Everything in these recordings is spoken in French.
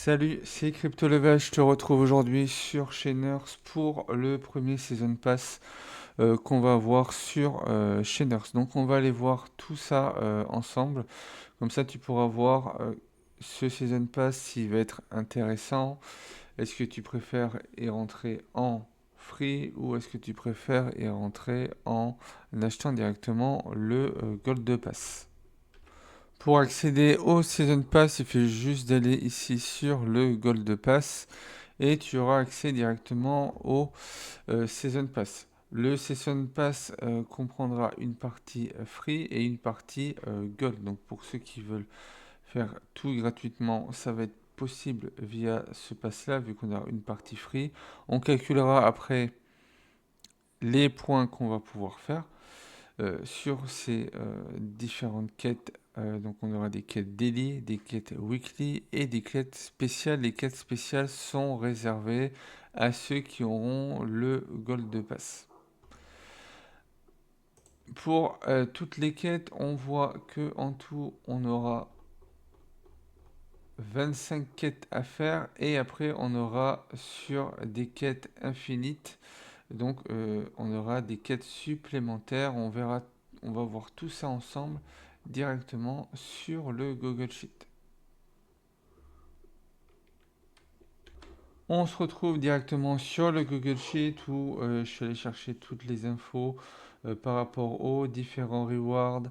Salut, c'est CryptoLevel, je te retrouve aujourd'hui sur Chainers pour le premier Season Pass qu'on va voir sur Chainers. Donc on va aller voir tout ça ensemble, comme ça tu pourras voir ce Season Pass s'il va être intéressant. Est-ce que tu préfères y rentrer en free ou est-ce que tu préfères y rentrer en achetant directement le Gold Pass? Pour accéder au Season Pass, il suffit juste d'aller ici sur le Gold Pass et tu auras accès directement au Season Pass. Le Season Pass comprendra une partie free et une partie Gold. Donc pour ceux qui veulent faire tout gratuitement, ça va être possible via ce pass-là, vu qu'on a une partie free. On calculera après les points qu'on va pouvoir faire sur ces différentes quêtes. Donc on aura des quêtes daily, des quêtes weekly et des quêtes spéciales. Les quêtes spéciales sont réservées à ceux qui auront le Gold Pass. Pour toutes les quêtes, on voit que en tout, on aura 25 quêtes à faire et après on aura sur des quêtes infinites. Donc on aura des quêtes supplémentaires. On va voir tout ça ensemble directement sur le Google Sheet. On se retrouve directement sur le Google Sheet où je suis allé chercher toutes les infos par rapport aux différents rewards.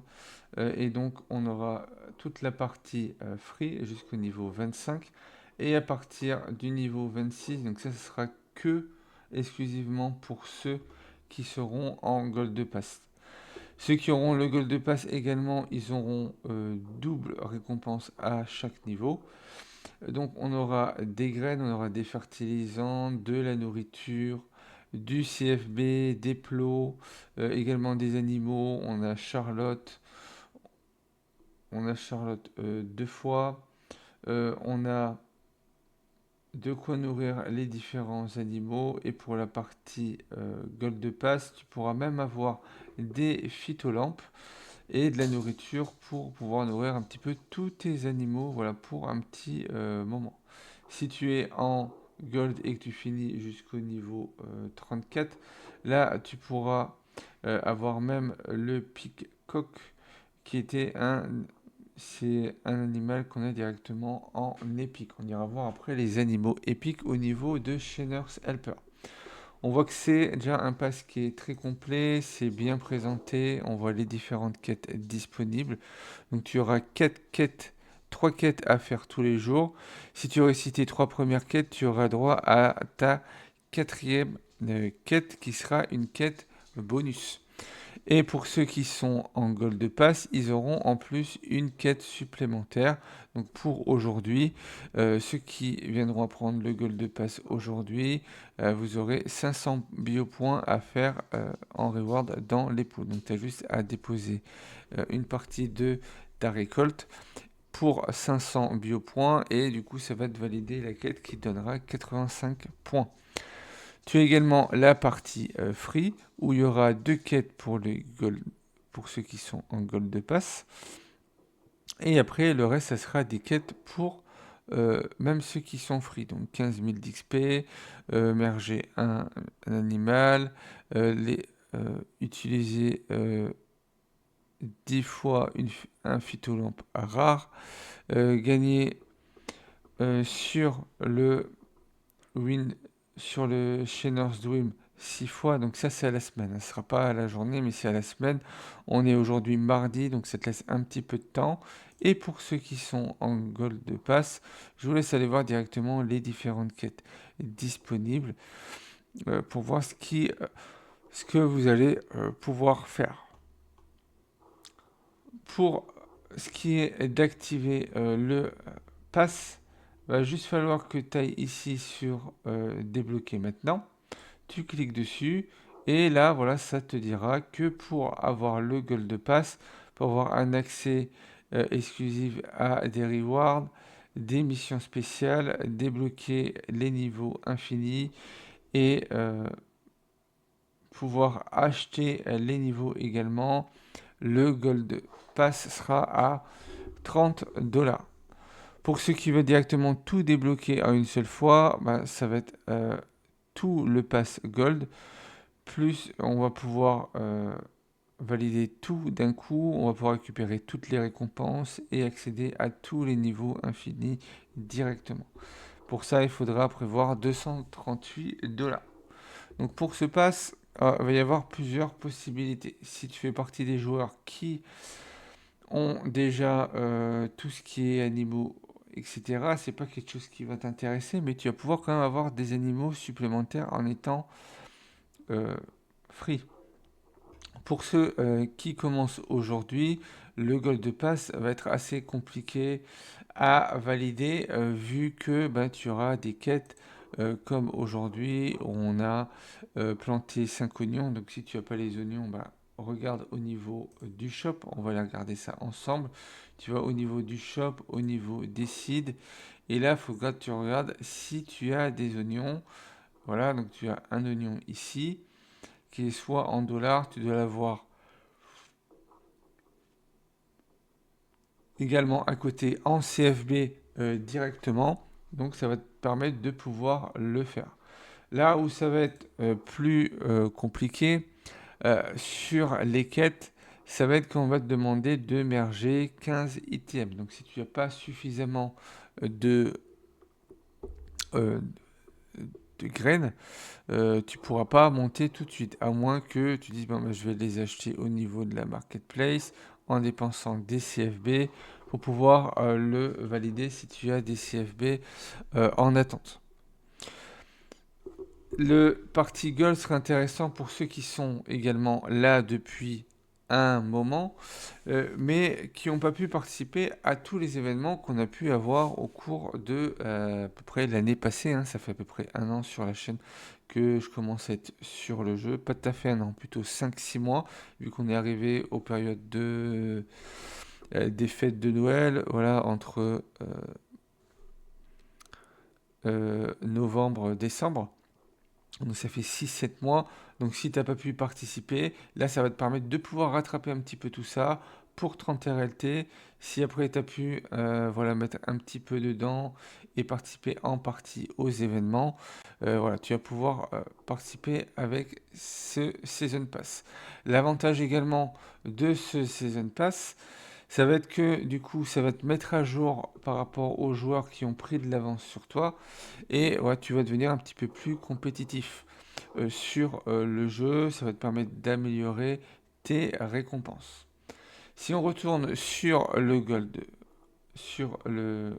Et donc on aura toute la partie free jusqu'au niveau 25. Et à partir du niveau 26, donc ça ce sera que exclusivement pour ceux qui seront en Gold Pass. Ceux qui auront le Gold Pass également, ils auront double récompense à chaque niveau. Donc on aura des graines, on aura des fertilisants, de la nourriture, du CFB, des plots, également des animaux. On a Charlotte deux fois. On a de quoi nourrir les différents animaux. Et pour la partie Gold Pass, tu pourras même avoir des phytolampes et de la nourriture pour pouvoir nourrir un petit peu tous tes animaux, voilà, pour un petit moment. Si tu es en gold et que tu finis jusqu'au niveau 34, là tu pourras avoir même le peacock qui était c'est un animal qu'on a directement en épique. On ira voir après les animaux épiques au niveau de Shainer's Helper. On voit que c'est déjà un pass qui est très complet, c'est bien présenté, on voit les différentes quêtes disponibles. Donc tu auras 3 quêtes à faire tous les jours. Si tu réussis tes 3 premières quêtes, tu auras droit à ta quatrième quête qui sera une quête bonus. Et pour ceux qui sont en Gold Pass, ils auront en plus une quête supplémentaire. Donc pour aujourd'hui, ceux qui viendront prendre le Gold Pass aujourd'hui, vous aurez 500 biopoints à faire en reward dans les pots. Donc tu as juste à déposer une partie de ta récolte pour 500 biopoints et du coup ça va te valider la quête qui donnera 85 points. Tu as également la partie free où il y aura 2 quêtes pour les gold, pour ceux qui sont en gold pass. Et après, le reste, ça sera des quêtes pour même ceux qui sont free. Donc 15 000 d'XP, merger un animal, utiliser 10 fois un phytolampe rare, gagner sur le win sur le Shainer's Dream 6 fois, donc ça c'est à la semaine, ce ne sera pas à la journée mais c'est à la semaine. On est aujourd'hui mardi, donc ça te laisse un petit peu de temps. Et pour ceux qui sont en Gold Pass, je vous laisse aller voir directement les différentes quêtes disponibles pour voir ce que vous allez pouvoir faire. Pour ce qui est d'activer le pass, va juste falloir que tu ailles ici sur débloquer maintenant. Tu cliques dessus et là, voilà, ça te dira que pour avoir le Gold Pass, pour avoir un accès exclusif à des rewards, des missions spéciales, débloquer les niveaux infinis et pouvoir acheter les niveaux également, le Gold Pass sera à 30 $. Pour ceux qui veulent directement tout débloquer en une seule fois, bah, ça va être tout le pass Gold, plus on va pouvoir valider tout d'un coup, on va pouvoir récupérer toutes les récompenses et accéder à tous les niveaux infinis directement. Pour ça, il faudra prévoir 238 $. Donc pour ce pass, il va y avoir plusieurs possibilités. Si tu fais partie des joueurs qui ont déjà tout ce qui est animaux, etc., c'est pas quelque chose qui va t'intéresser, mais tu vas pouvoir quand même avoir des animaux supplémentaires en étant euh, free. Pour ceux qui commencent aujourd'hui, le Gold Pass va être assez compliqué à valider vu que bah, tu auras des quêtes comme aujourd'hui où on a planté 5 oignons. Donc si tu n'as pas les oignons, bah, regarde au niveau du shop, on va aller regarder ça ensemble. Tu vas au niveau du shop, au niveau des seeds, et là il faut que tu regardes si tu as des oignons. Voilà, donc tu as un oignon ici qui est soit en dollars, tu dois l'avoir également à côté en CFB directement. Donc ça va te permettre de pouvoir le faire. Là où ça va être plus compliqué sur les quêtes, ça va être qu'on va te demander de merger 15 items. Donc si tu n'as pas suffisamment de, euh, de graines, tu pourras pas monter tout de suite, à moins que tu dises bon, bah, je vais les acheter au niveau de la marketplace en dépensant des CFB pour pouvoir le valider si tu as des CFB en attente. Le Party Gold serait intéressant pour ceux qui sont également là depuis un moment, mais qui n'ont pas pu participer à tous les événements qu'on a pu avoir au cours de à peu près l'année passée, hein. Ça fait à peu près un an sur la chaîne que je commence à être sur le jeu. Pas tout à fait un an, plutôt 5-6 mois, vu qu'on est arrivé aux périodes des fêtes de Noël, voilà, entre novembre, décembre. Donc ça fait 6-7 mois. Donc si tu n'as pas pu participer, là ça va te permettre de pouvoir rattraper un petit peu tout ça pour 30 RLT. Si après tu as pu voilà, mettre un petit peu dedans et participer en partie aux événements, voilà, tu vas pouvoir participer avec ce Season Pass. L'avantage également de ce Season Pass, ça va être que du coup ça va te mettre à jour par rapport aux joueurs qui ont pris de l'avance sur toi. Et ouais, tu vas devenir un petit peu plus compétitif sur le jeu. Ça va te permettre d'améliorer tes récompenses. Si on retourne sur le Gold, sur le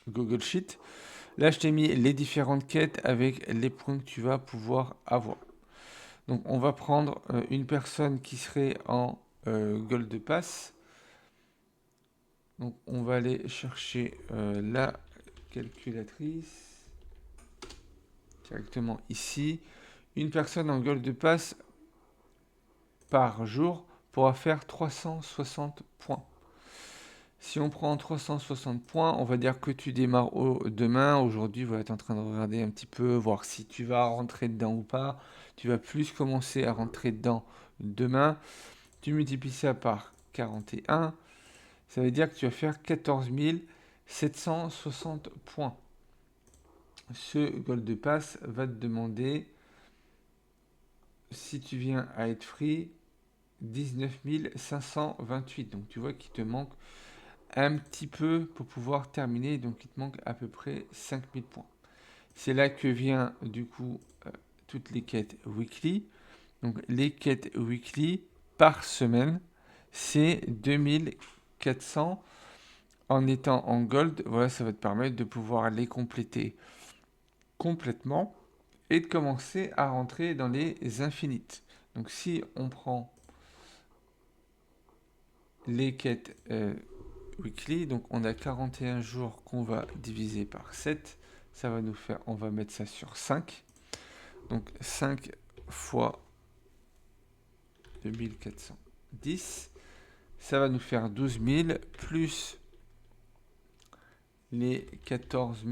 Google Sheet, là je t'ai mis les différentes quêtes avec les points que tu vas pouvoir avoir. Donc on va prendre une personne qui serait en Gold Pass. Donc on va aller chercher la calculatrice directement ici. Une personne en Gold Pass par jour pourra faire 360 points. Si on prend 360 points, on va dire que tu démarres demain. Aujourd'hui, voilà, tu es en train de regarder un petit peu, voir si tu vas rentrer dedans ou pas. Tu vas plus commencer à rentrer dedans demain. Tu multiplies ça par 41. Ça veut dire que tu vas faire 14 760 points. Ce Gold Pass va te demander, si tu viens à être free, 19 528. Donc tu vois qu'il te manque un petit peu pour pouvoir terminer. Donc il te manque à peu près 5000 points. C'est là que vient du coup toutes les quêtes weekly. Donc les quêtes weekly par semaine, c'est 2400 en étant en gold. Voilà, ça va te permettre de pouvoir les compléter complètement et de commencer à rentrer dans les infinites. Donc si on prend les quêtes weekly, donc on a 41 jours qu'on va diviser par 7, ça va nous faire, on va mettre ça sur 5, donc 5 fois 2410, ça va nous faire 12 000 plus les 14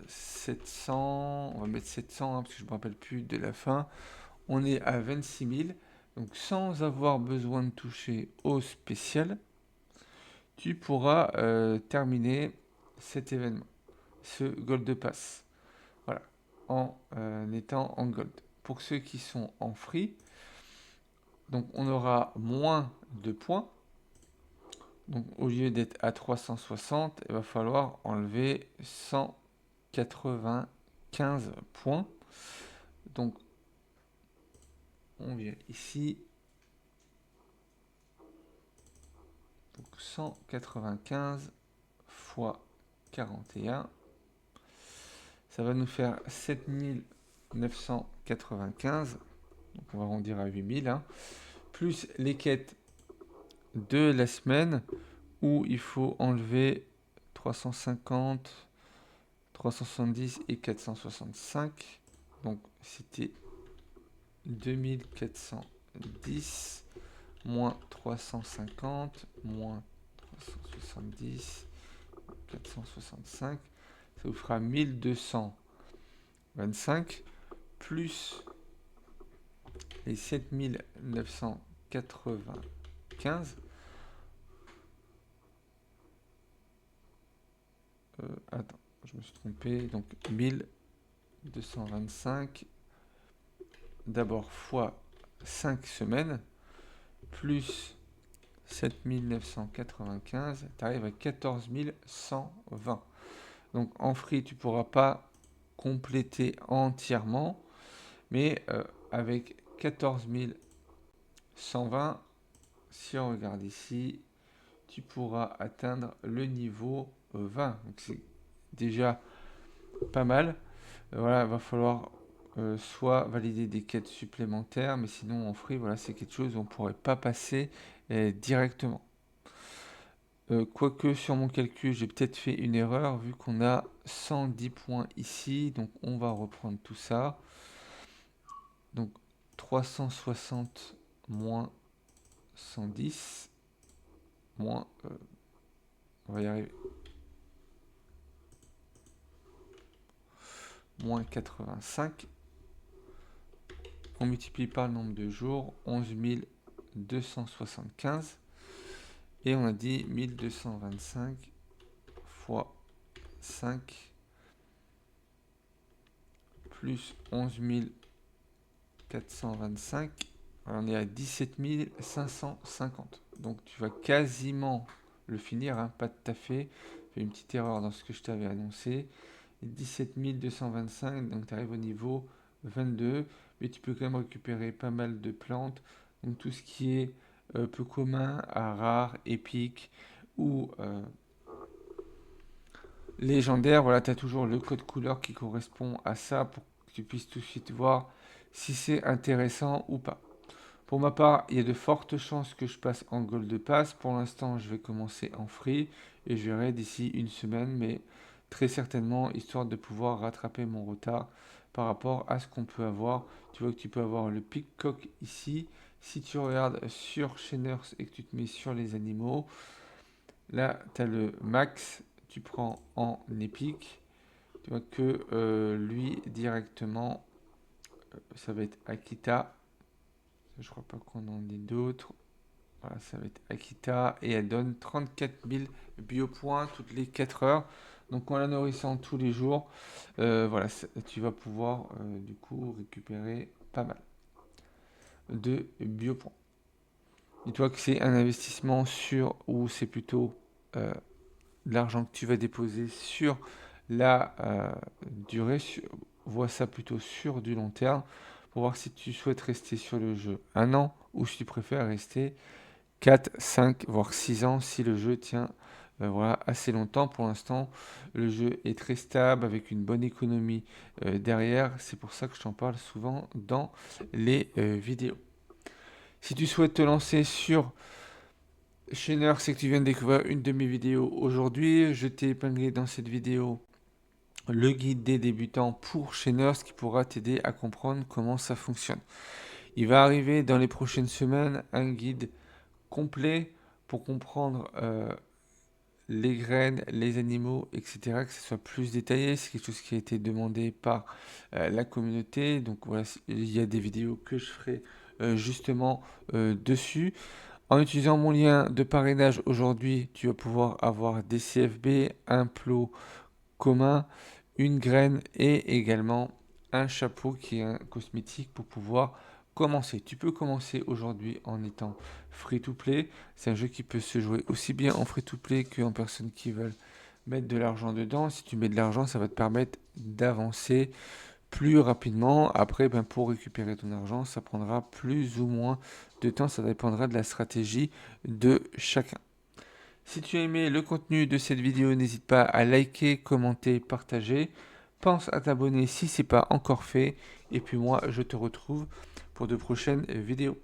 700, on va mettre 700 parce que je ne me rappelle plus de la fin, on est à 26 000, donc sans avoir besoin de toucher au spécial, tu pourras terminer cet événement, ce Gold Pass. Voilà, en étant en Gold. Pour ceux qui sont en Free, donc on aura moins de points. Donc au lieu d'être à 360, il va falloir enlever 195 points. Donc on vient ici. Donc 195 fois 41. Ça va nous faire 7995. Donc on va arrondir à 8000. Hein, plus les quêtes de la semaine où il faut enlever 350, 370 et 465. Donc c'était 2410 moins 350 moins 370 465. Ça vous fera 1225 plus les 7995. Attends, je me suis trompé. Donc 1225 d'abord fois 5 semaines plus 7995, tu arrives à 14 120. Donc en free, tu ne pourras pas compléter entièrement, mais avec 14 120, si on regarde ici, tu pourras atteindre le niveau 20. Donc c'est déjà pas mal. Voilà, il va falloir soit valider des quêtes supplémentaires, mais sinon en free, voilà, c'est quelque chose où on ne pourrait pas passer directement. Quoique sur mon calcul, j'ai peut-être fait une erreur vu qu'on a 110 points ici. Donc on va reprendre tout ça. Donc 360 moins 110 moins... on va y arriver. Moins 85. On multiplie par le nombre de jours. 11 275. Et on a dit 1225 fois 5 plus 11 425. Alors on est à 17 550. Donc tu vas quasiment le finir, hein, pas tout à fait. J'ai une petite erreur dans ce que je t'avais annoncé. 17 225, donc tu arrives au niveau 22. Mais tu peux quand même récupérer pas mal de plantes. Donc tout ce qui est peu commun à rare, épique ou légendaire, voilà, tu as toujours le code couleur qui correspond à ça pour que tu puisses tout de suite voir si c'est intéressant ou pas. Pour ma part, il y a de fortes chances que je passe en Gold Pass. Pour l'instant, je vais commencer en free et je verrai d'ici une semaine, mais très certainement, histoire de pouvoir rattraper mon retard par rapport à ce qu'on peut avoir. Tu vois que tu peux avoir le Peacock ici. Si tu regardes sur Sheners et que tu te mets sur les animaux, là, tu as le max, tu prends en épique. Tu vois que lui, directement, ça va être Akita. Je crois pas qu'on en ait d'autres. Voilà, ça va être Akita et elle donne 34 000 biopoints toutes les 4 heures. Donc en la nourrissant tous les jours, voilà, tu vas pouvoir du coup récupérer pas mal de biopoints. Dis-toi que c'est un investissement sûr ou c'est plutôt de l'argent que tu vas déposer sur la durée. Vois ça plutôt sur du long terme pour voir si tu souhaites rester sur le jeu un an ou si tu préfères rester 4, 5, voire 6 ans si le jeu tient voilà, assez longtemps. Pour l'instant, le jeu est très stable avec une bonne économie derrière. C'est pour ça que je t'en parle souvent dans les vidéos. Si tu souhaites te lancer sur Chainer, c'est que tu viens de découvrir une de mes vidéos aujourd'hui. Je t'ai épinglé dans cette vidéo le guide des débutants pour Chainer, ce qui pourra t'aider à comprendre comment ça fonctionne. Il va arriver dans les prochaines semaines un guide complet pour comprendre les graines, les animaux, etc., que ce soit plus détaillé. C'est quelque chose qui a été demandé par la communauté. Donc voilà, il y a des vidéos que je ferai justement dessus. En utilisant mon lien de parrainage aujourd'hui, tu vas pouvoir avoir des CFB, un plot commun, une graine et également un chapeau qui est un cosmétique pour pouvoir commencer. Tu peux commencer aujourd'hui en étant free to play. C'est un jeu qui peut se jouer aussi bien en free to play qu'en personnes qui veulent mettre de l'argent dedans. Si tu mets de l'argent, ça va te permettre d'avancer plus rapidement. Après, ben, pour récupérer ton argent, ça prendra plus ou moins de temps. Ça dépendra de la stratégie de chacun. Si tu as aimé le contenu de cette vidéo, n'hésite pas à liker, commenter, partager. Pense à t'abonner si ce n'est pas encore fait. Et puis moi, je te retrouve pour de prochaines vidéos.